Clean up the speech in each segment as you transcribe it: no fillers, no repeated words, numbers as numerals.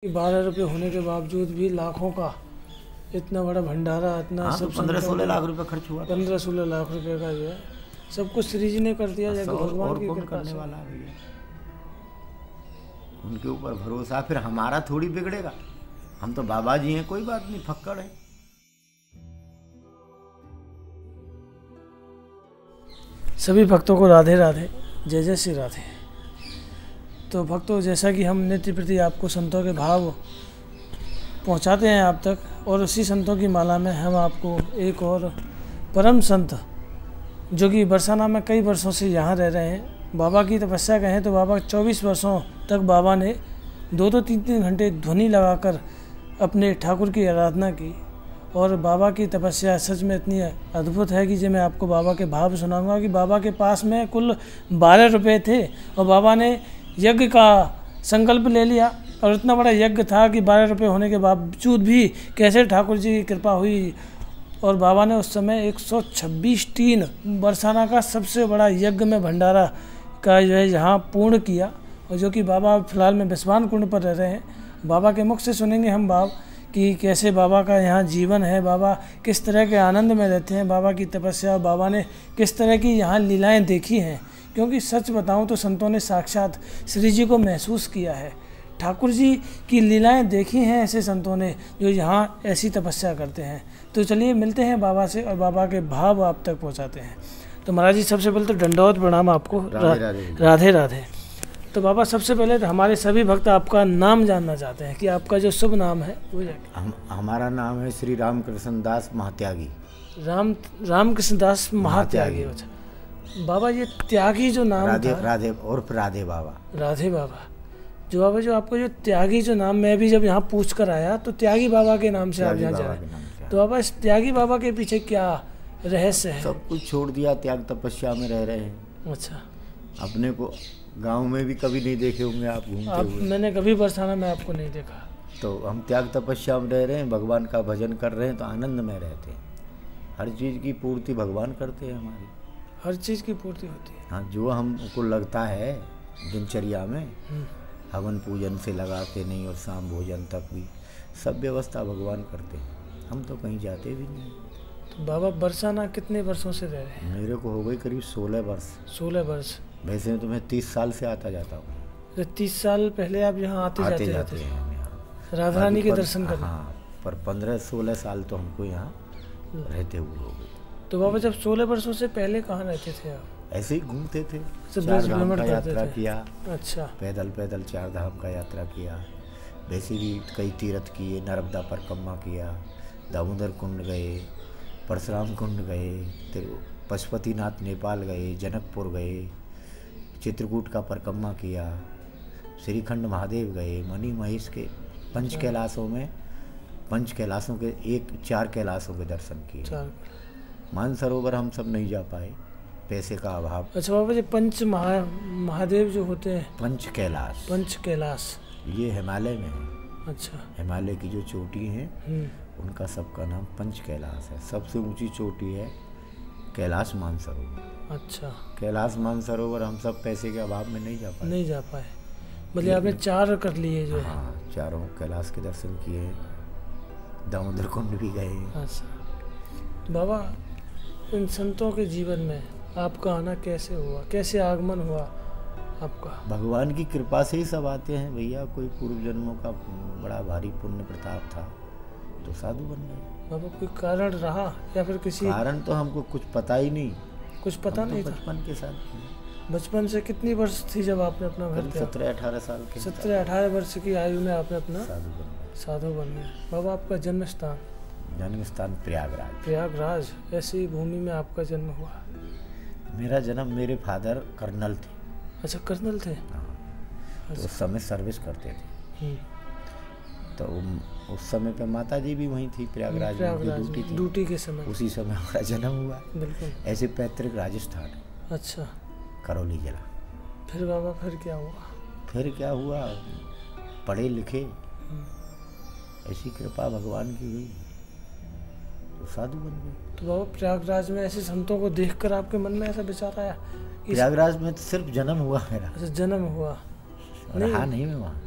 12 रुपये होने के बावजूद भी लाखों का इतना बड़ा भंडारा, इतना सब 15-16 लाख रुपए खर्च हुआ। 15-16 लाख रुपए का जो है सब कुछ श्री जी ने कर दिया जाके भगवान की कृपा करने वाला है भैया, उनके ऊपर भरोसा। फिर हमारा थोड़ी बिगड़ेगा, हम तो बाबा जी हैं, कोई बात नहीं, फक्कड़ है। सभी भक्तों को राधे राधे, जय जय श्री राधे। तो भक्तों, जैसा कि हम नित्य प्रति आपको संतों के भाव पहुंचाते हैं आप तक, और उसी संतों की माला में हम आपको एक और परम संत जो कि बरसाना में कई वर्षों से यहाँ रह रहे हैं, बाबा की तपस्या कहें तो बाबा 24 वर्षों तक बाबा ने 2-2, 3-3 घंटे ध्वनि लगाकर अपने ठाकुर की आराधना की। और बाबा की तपस्या सच में इतनी अद्भुत है कि जो मैं आपको बाबा के भाव सुनाऊंगा कि बाबा के पास में कुल 12 रुपये थे और बाबा ने यज्ञ का संकल्प ले लिया, और इतना बड़ा यज्ञ था कि 12 रुपये होने के बावजूद भी कैसे ठाकुर जी की कृपा हुई। और बाबा ने उस समय 126 टीन बरसाना का सबसे बड़ा यज्ञ में भंडारा का जो है यहाँ पूर्ण किया, और जो कि बाबा फिलहाल में बिस्वान कुंड पर रह रहे हैं। बाबा के मुख से सुनेंगे हम भाव कि कैसे बाबा का यहाँ जीवन है, बाबा किस तरह के आनंद में रहते हैं, बाबा की तपस्या, बाबा ने किस तरह की यहाँ लीलाएं देखी हैं। क्योंकि सच बताऊं तो संतों ने साक्षात श्री जी को महसूस किया है, ठाकुर जी की लीलाएं देखी हैं ऐसे संतों ने जो यहाँ ऐसी तपस्या करते हैं। तो चलिए मिलते हैं बाबा से और बाबा के भाव आप तक पहुँचाते हैं। तो महाराज जी, सबसे पहले तो दंडवत प्रणाम आपको, राधे राधे। तो बाबा, सबसे पहले तो हमारे सभी भक्त आपका नाम जानना चाहते हैं कि आपका जो शुभ नाम है वो हमारा नाम है श्री रामकृष्ण दास महात्यागी। रामकृष्ण दास महात्यागी। बाबा, ये त्यागी जो नाम था, राधे उर्फ राधे बाबा, राधे बाबा जो बाबा जो आपको जो त्यागी जो नाम, मैं भी जब यहाँ पूछ कर आया तो त्यागी बाबा के नाम से आप यहाँ जा रहे हैं। तो बाबा, इस त्यागी बाबा के पीछे क्या रहस्य है? सब कुछ छोड़ दिया, त्याग तपस्या में रह रहे हैं। अच्छा, अपने को गांव में भी कभी नहीं देखे होंगे आप घूमते हुए। मैंने कभी बरसाना में आपको नहीं देखा। तो हम त्याग तपस्या में रह रहे हैं, भगवान का भजन कर रहे हैं, तो आनंद में रहते हैं। हर चीज़ की पूर्ति भगवान करते हैं, हमारी हर चीज़ की पूर्ति होती है। हाँ, जो हमको लगता है दिनचर्या में, हवन पूजन से लगा के नहीं और शाम भोजन तक भी सब व्यवस्था भगवान करते हैं, हम तो कहीं जाते भी नहीं। तो बाबा, बरसाना कितने वर्षों से रह रहे हैं? मेरे को हो गई करीब 16 वर्ष। 16 वर्ष? वैसे तो मैं 30 साल से आता जाता हूँ। तो 30 साल पहले आप यहाँ आते जाते हैं यहाँ राधा रानी के दर्शन करने? हाँ, पर 15-16 साल तो हमको यहाँ रहते हुए हो गए। तो बाबा, जब 16 वर्षों से पहले कहाँ रहते थे आप? ऐसे ही घूमते थे, 4 धाम का यात्रा किया। अच्छा, पैदल 4 धाम का यात्रा किया। वैसे भी कई तीर्थ किए, नर्मदा परिक्रमा किया, दामोदर कुंड गए, परशुराम कुंड गए, पशुपतिनाथ नेपाल गए, जनकपुर गए, चित्रकूट का परिक्रमा किया, श्रीखंड महादेव गए, मणि महेश के 5 कैलाशों में 5 कैलाशों के 4 कैलाशों के दर्शन किए। मानसरोवर हम सब नहीं जा पाए, पैसे का अभाव। अच्छा बाबा जी, महादेव जो होते हैं, 5 कैलाश ये हिमालय में है। अच्छा, हिमालय की जो चोटी है उनका सबका नाम 5 कैलाश है। सबसे ऊंची चोटी है कैलाश मानसरोवर। अच्छा, कैलाश मानसरोवर हम सब पैसे के अभाव में नहीं जा पाए। मतलब आपने 4 कर लिए जो है? हाँ, 4 कैलाश के दर्शन किए, दामोदर कुंड भी गए। अच्छा बाबा, इन संतों के जीवन में आपका आना कैसे हुआ, कैसे आगमन हुआ आपका? भगवान की कृपा से ही सब आते हैं भैया। कोई पूर्व जन्मों का बड़ा भारी पुण्य प्रताप था तो साधु बन गए। बाबा, कोई कारण रहा या फिर किसी कारण? तो हमको कुछ पता ही नहीं। कुछ पता नहीं था? बचपन के साथ। बचपन से कितनी वर्ष थी जब आपने अपना घर? 17-18 साल के। 17-18 वर्ष की आयु में आपने अपना साधु बन गए। बाबा, आपका जन्म स्थान प्रयागराज, ऐसी भूमि में आपका जन्म हुआ? मेरा जन्म, मेरे फादर कर्नल थे। अच्छा, कर्नल थे? हाँ, तो उस समय सर्विस करते थे। तो उस समय पे माता जी भी वहीं थी, प्रयागराज में ड्यूटी के समय। उसी समय हमारा जन्म हुआ। बिल्कुल। ऐसे पैतृक राजस्थान। अच्छा, करौली जिला। फिर बाबा, फिर क्या हुआ? पढ़े लिखे, ऐसी कृपा भगवान की हुई तो साधु बन गए। तो बाबा, प्रयागराज में ऐसे संतों को देखकर आपके मन में ऐसा विचार आया? प्रयागराज में तो सिर्फ जन्म हुआ मेरा। अच्छा, जन्म हुआ? रहा नहीं मैं वहाँ।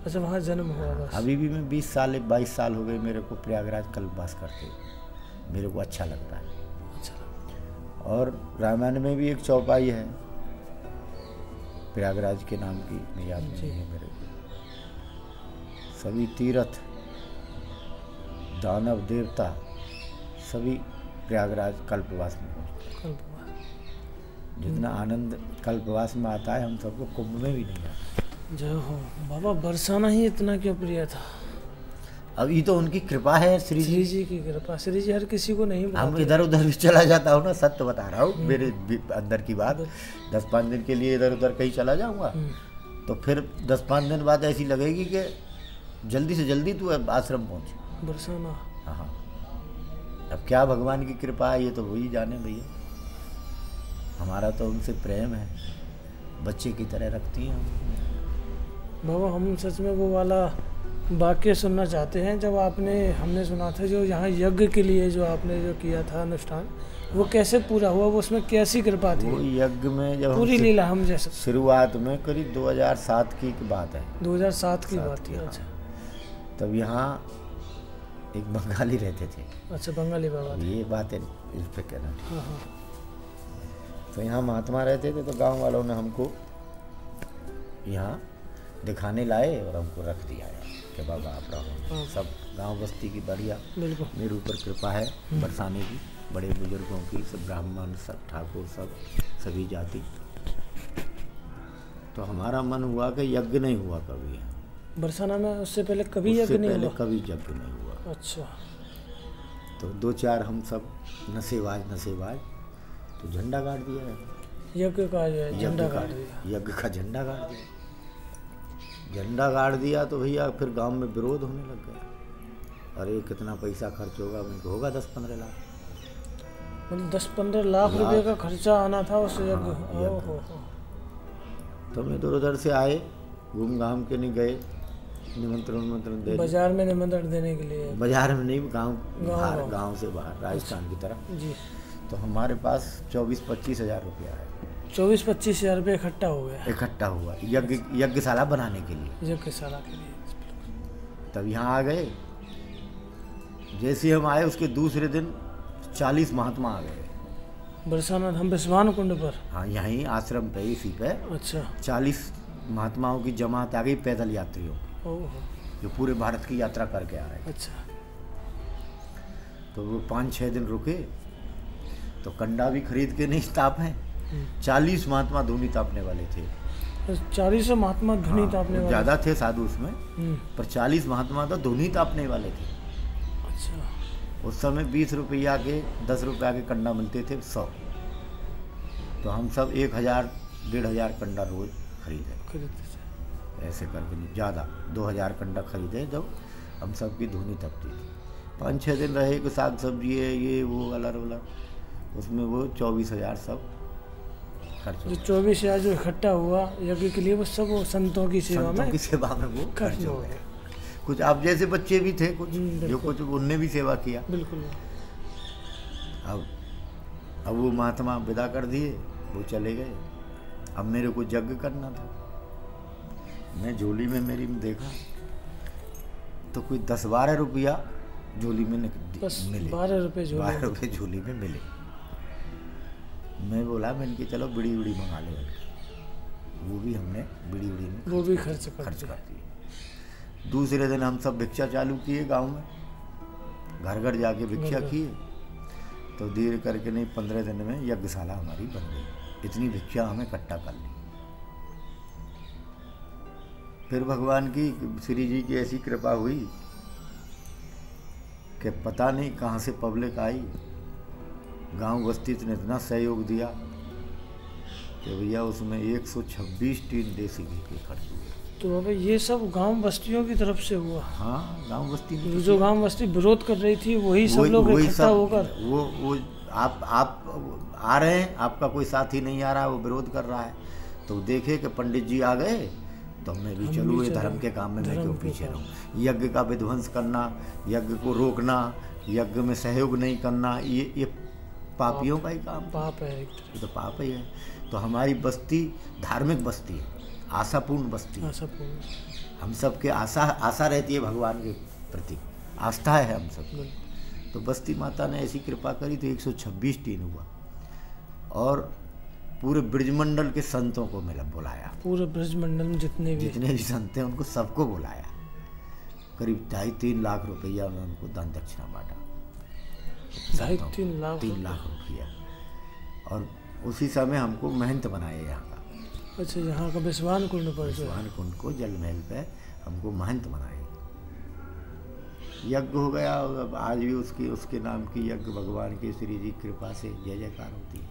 अच्छा, वहाँ जन्म हुआ बस। अभी भी मैं 20 साल 22 साल हो गए मेरे को प्रयागराज कल्पवास करते, मेरे को अच्छा लगता है। अच्छा। और रामायण में भी एक चौपाई है प्रयागराज के नाम की, मैं याद नहीं है मेरे को। सभी तीर्थ दानव देवता सभी प्रयागराज कल्पवास में पहुँचते हैं। जितना आनंद कल्पवास में आता है हम सबको कुंभ में भी नहीं आता। जय हो बाबा, बरसाना ही इतना क्यों प्रिय था? अब ये तो उनकी कृपा है, श्री जी की कृपा। श्री जी हर किसी को नहीं हम इधर उधर भी चला जाता हूँ ना, सत्य बता रहा हूँ, मेरे अंदर की बात। 10-5 दिन के लिए इधर उधर कहीं चला जाऊँगा तो फिर 10-5 दिन बाद ऐसी लगेगी कि जल्दी से जल्दी तू आश्रम पहुँच बरसाना। हाँ, अब क्या भगवान की कृपा है ये तो वही जाने भैया। हमारा तो उनसे प्रेम है, बच्चे की तरह रखती हैं बाबा। हम सच में वो वाला वाक्य सुनना चाहते हैं जब हमने सुना था जो यहाँ यज्ञ के लिए जो आपने जो किया था अनुष्ठान, वो कैसे पूरा हुआ, वो उसमें कैसी कृपा थी? वो यज्ञ में जब पूरी लीला हम जैसे शुरुआत में करीब 2007 की बात है। 2007 की बात थी। अच्छा, तब यहाँ एक बंगाली रहते थे। अच्छा, बंगाली बाबा। ये बात है इस पे कहना। हाँ। तो यहाँ महात्मा रहते थे, तो गांव वालों ने हमको यहाँ दिखाने लाए और हमको रख दिया है कि बाबा आप रहो। सब गांव बस्ती की बढ़िया मेरे ऊपर कृपा है बरसाने की, बड़े बुजुर्गों की, सब ब्राह्मण, सब ठाकुर, सब सभी जाति। तो हमारा मन हुआ कि यज्ञ नहीं हुआ कभी बरसाना में। उससे पहले कभी यज्ञ नहीं हुआ? कभी यज्ञ नहीं हुआ। अच्छा। तो 2-4 हम सब नशेबाज तो झंडा गाड़ दिया है। यज्ञ का झंडा गाड़ दिया। यज्ञ का झंडा गाड़ दिया। झंडा गाड़ दिया तो भैया फिर गांव में विरोध होने लग गया। अरे कितना पैसा खर्च होगा? मैंने होगा 10-15 लाख। मतलब 10-15 लाख रुपए का खर्चा आना था उस यज्ञ। तो हम इधर उधर से आए, घूम घाम के नहीं गए, निमंत्रण दे। बाजार में निमंत्रण देने के लिए? बाजार में नहीं, गांव से बाहर, राजस्थान की तरफ जी। तो हमारे पास 24-25 हज़ार रुपया है। 24-25 हज़ार रुपये इकट्ठा हो गया? इकट्ठा हुआ यज्ञशाला बनाने के लिए। यज्ञशाला के लिए। तब यहाँ आ गए। जैसे हम आए उसके दूसरे दिन 40 महात्मा आ गए बरसाना हम बिस्वान कुंड पर। हाँ, यहीं आश्रम पे, इसी पे। अच्छा। 40 महात्माओं की जमात आ गई, पैदल यात्रियों जो पूरे भारत की यात्रा करके आ रहे। अच्छा। तो वो 5-6 दिन रुके तो कंडा भी खरीद के नहीं तापे। 40 महात्मा धूनी तापने वाले थे। 40 महात्मा धूनी तापने वाले? ज़्यादा थे साधु उसमें, पर 40 महात्मा तो धूनी तापने वाले थे। अच्छा। उस समय 20 रुपया के 10 रुपया के कंडा मिलते थे 100। तो हम सब 1000-1500 कंडा रोज खरीदते थे। ऐसे करके ज़्यादा 2000 कंडा खरीदे जब हम सब की धूनी तपती थी। 5-6 दिन रहे कि साग सब्जी है ये वो अलर उसमें वो 24,000 सब खर्च। जो 24,000 जो इकट्ठा हुआ यज्ञ के लिए वो सब संतों की सेवा में वो खर्च हो गया। कुछ आप जैसे बच्चे भी थे, कुछ जो कुछ उनने भी सेवा किया। बिल्कुल। अब वो महात्मा विदा कर दिए, वो चले गए। अब मेरे को यज्ञ करना था। मैं झोली में मेरी में देखा तो कोई 10-12 रुपया झोली में मिले। 12 रुपये झोली में मिले। मैं बोला मैं इनकी चलो बीड़ी मंगा ले। वो भी हमने बीड़ी वो भी खर्च कर दिए। दूसरे दिन हम सब भिक्षा चालू किए गांव में, घर घर जाके भिक्षा किए। तो धीरे करके नहीं 15 दिन में यज्ञशाला हमारी बन गई। इतनी भिक्षा हमें इकट्ठा कर ली। फिर भगवान की, श्री जी की ऐसी कृपा हुई कि पता नहीं कहाँ से पब्लिक आई। गांव बस्ती ने इतना सहयोग दिया कि भैया उसमें 126 टीन देसी घी के खर्च हुए। तो अब ये सब गांव बस्तियों की तरफ से हुआ? हाँ, गांव बस्ती जो गांव बस्ती विरोध कर रही थी वही सब लोग इकट्ठा होकर। वो आप आ रहे हैं, आपका कोई साथी नहीं आ रहा, वो विरोध कर रहा है। तो देखे कि पंडित जी आ गए तो मैं भी चलूँ, ये धर्म के काम में मैं क्यों पीछे रहूँ। यज्ञ का विध्वंस करना, यज्ञ को रोकना, यज्ञ में सहयोग नहीं करना, ये पापियों का ही काम। पाप है, ये तो पाप ही है। तो हमारी बस्ती धार्मिक बस्ती है, आशापूर्ण बस्ती है। हम सब के आशा रहती है भगवान के प्रति, आस्था है हम सब। तो बस्ती माता ने ऐसी कृपा करी तो 126 टीन हुआ और पूरे ब्रजमंडल के संतों को मिला बुलाया। पूरे ब्रजमंडल में जितने भी संत हैं उनको सबको बुलाया। करीब 2.5-3 लाख रुपया उन्होंने उनको दान दक्षिणा बांटा। 3 लाख रुपया। और उसी समय हमको महंत बनाया यहाँ का। अच्छा, यहाँ का बिस्वान कुंड पर, बिस्वान कुंड को जल महल पे हमको महंत बनाए। यज्ञ हो गया, अब आज भी उसके नाम की यज्ञ भगवान के श्री जी कृपा से जय जयकार होती है।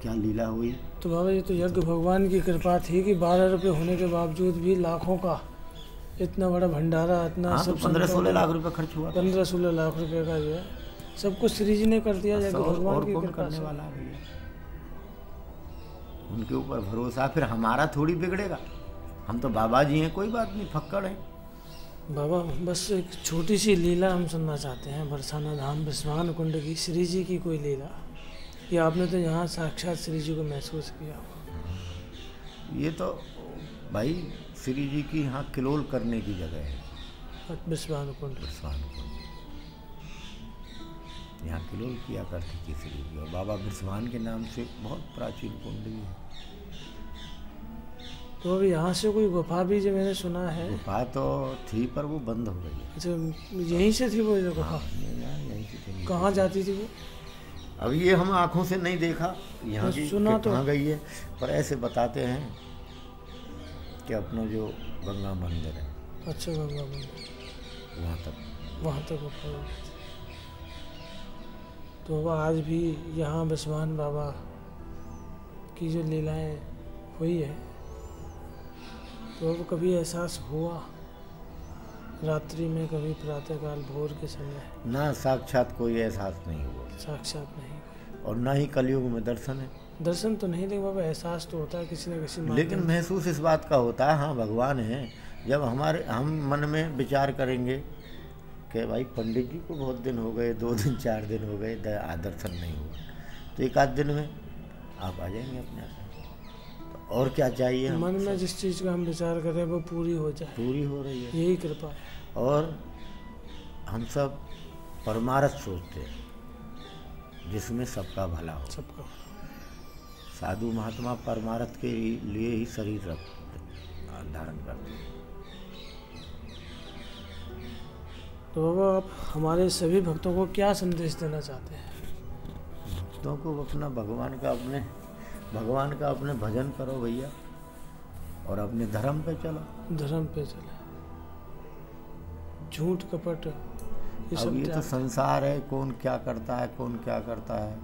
क्या लीला हुई। तो बाबा ये तो यज्ञ भगवान की कृपा थी कि 12 रुपये होने के बावजूद भी लाखों का इतना बड़ा भंडारा, इतना सब 15-16 लाख रुपए खर्च हुआ। 15-16 लाख रुपए का जो है सब कुछ श्री जी ने कर दिया। यज्ञ भगवान की कृपा करने वाला है, उनके ऊपर भरोसा। फिर हमारा थोड़ी बिगड़ेगा, हम तो बाबा जी हैं, कोई बात नहीं, फक्कड़ है। बाबा बस एक छोटी सी लीला हम सुनना चाहते हैं बरसाना धाम बिस्वान कुंड की, श्री जी की कोई लीला कि आपने तो यहाँ साक्षात श्री जी को महसूस किया। ये तो भाई श्री जी की यहाँ किलोल करने की जगह है बिस्वान कुंड। यहाँ किलोल किया करती थी श्री जी, और बाबा बिस्वान के नाम से बहुत प्राचीन कुंड भी है। तो अभी यहाँ से कोई गुफा भी जो मैंने सुना है। गुफा तो थी पर वो बंद हो गई। अच्छा, यहीं से थी वो जो गुफा? यहीं से थी। कहाँ जाती थी वो? अब ये हम आँखों से नहीं देखा यहाँ की सुना तो कहाँ गई है, पर ऐसे बताते हैं कि अपना जो गंगा मंदिर है। अच्छा, गंगा मंदिर वहाँ तक गुफा। तो आज भी यहाँ बिस्वान बाबा की जो लीलाएं हुई है, तो अब कभी एहसास हुआ रात्रि में, कभी प्रातःकाल भोर के समय? ना, साक्षात कोई एहसास नहीं हुआ। साक्षात नहीं, और ना ही कलयुग में दर्शन है। दर्शन तो नहीं, लेकिन बाबा एहसास तो होता है किसी न किसी। लेकिन महसूस इस बात का होता है, हाँ भगवान है। जब हम मन में विचार करेंगे कि भाई पंडित जी को बहुत दिन हो गए, 2 दिन 4 दिन हो गए, दर्शन नहीं हुआ, तो 1 आध दिन में आप आ जाएंगे अपने आप। और क्या चाहिए? मन में जिस चीज़ का हम विचार करें वो पूरी हो जाए, पूरी हो रही है, यही कृपा है। और हम सब परमार्थ सोचते हैं जिसमें सबका भला हो। सबका साधु महात्मा परमार्थ के लिए ही शरीर धारण करते हैं। तो बाबा आप हमारे सभी भक्तों को क्या संदेश देना चाहते हैं? भक्तों को अपना भगवान का अपने भजन करो भैया, और अपने धर्म पे चलो। धर्म पे चले, झूठ कपट ये सब। ये तो संसार है, कौन क्या करता है,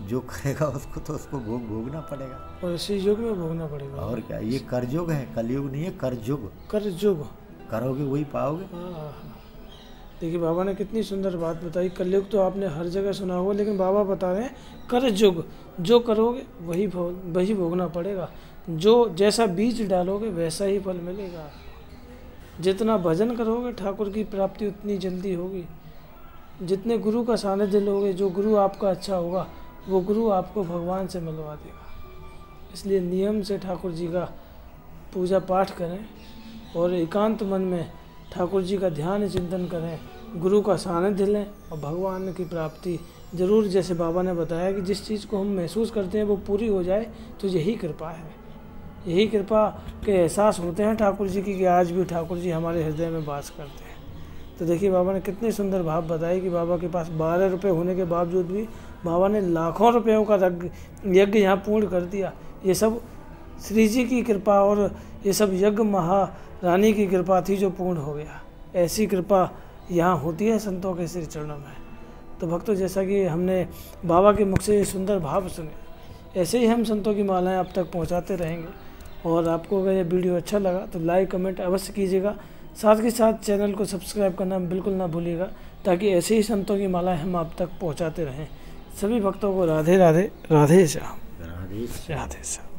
जो करेगा उसको भोगना पड़ेगा, और इसी युग में भोगना पड़ेगा। और क्या, ये करजुग है, कलयुग नहीं है, करजुग। करोगे वही पाओगे। देखिए बाबा ने कितनी सुंदर बात बताई। कलयुग तो आपने हर जगह सुना होगा, लेकिन बाबा बता रहे हैं करजुग, जो करोगे वही भोगना पड़ेगा। जो जैसा बीज डालोगे वैसा ही फल मिलेगा। जितना भजन करोगे ठाकुर की प्राप्ति उतनी जल्दी होगी। जितने गुरु का सानिध्य लोगे, जो गुरु आपका अच्छा होगा वो गुरु आपको भगवान से मिलवा देगा। इसलिए नियम से ठाकुर जी का पूजा पाठ करें और एकांत मन में ठाकुर जी का ध्यान चिंतन करें, गुरु का सानिध्य लें और भगवान की प्राप्ति जरूर, जैसे बाबा ने बताया कि जिस चीज़ को हम महसूस करते हैं वो पूरी हो जाए, तो यही कृपा है। यही कृपा के एहसास होते हैं ठाकुर जी की, कि आज भी ठाकुर जी हमारे हृदय में वास करते हैं। तो देखिए बाबा ने कितनी सुंदर भाव बताई कि बाबा के पास 12 रुपये होने के बावजूद भी बाबा ने लाखों रुपयों का यज्ञ यहाँ पूर्ण कर दिया। ये सब श्री जी की कृपा और ये सब यज्ञ महारानी की कृपा थी जो पूर्ण हो गया। ऐसी कृपा यहाँ होती है संतों के श्री चरणों में। तो भक्तों, जैसा कि हमने बाबा के मुख से ये सुंदर भाव सुने, ऐसे ही हम संतों की मालाएं आप तक पहुँचाते रहेंगे। और आपको अगर ये वीडियो अच्छा लगा तो लाइक कमेंट अवश्य कीजिएगा। साथ के साथ चैनल को सब्सक्राइब करना बिल्कुल ना भूलिएगा, ताकि ऐसे ही संतों की मालाएं हम आप तक पहुँचाते रहें। सभी भक्तों को राधे राधे, राधे श्याम, राधे श्याम।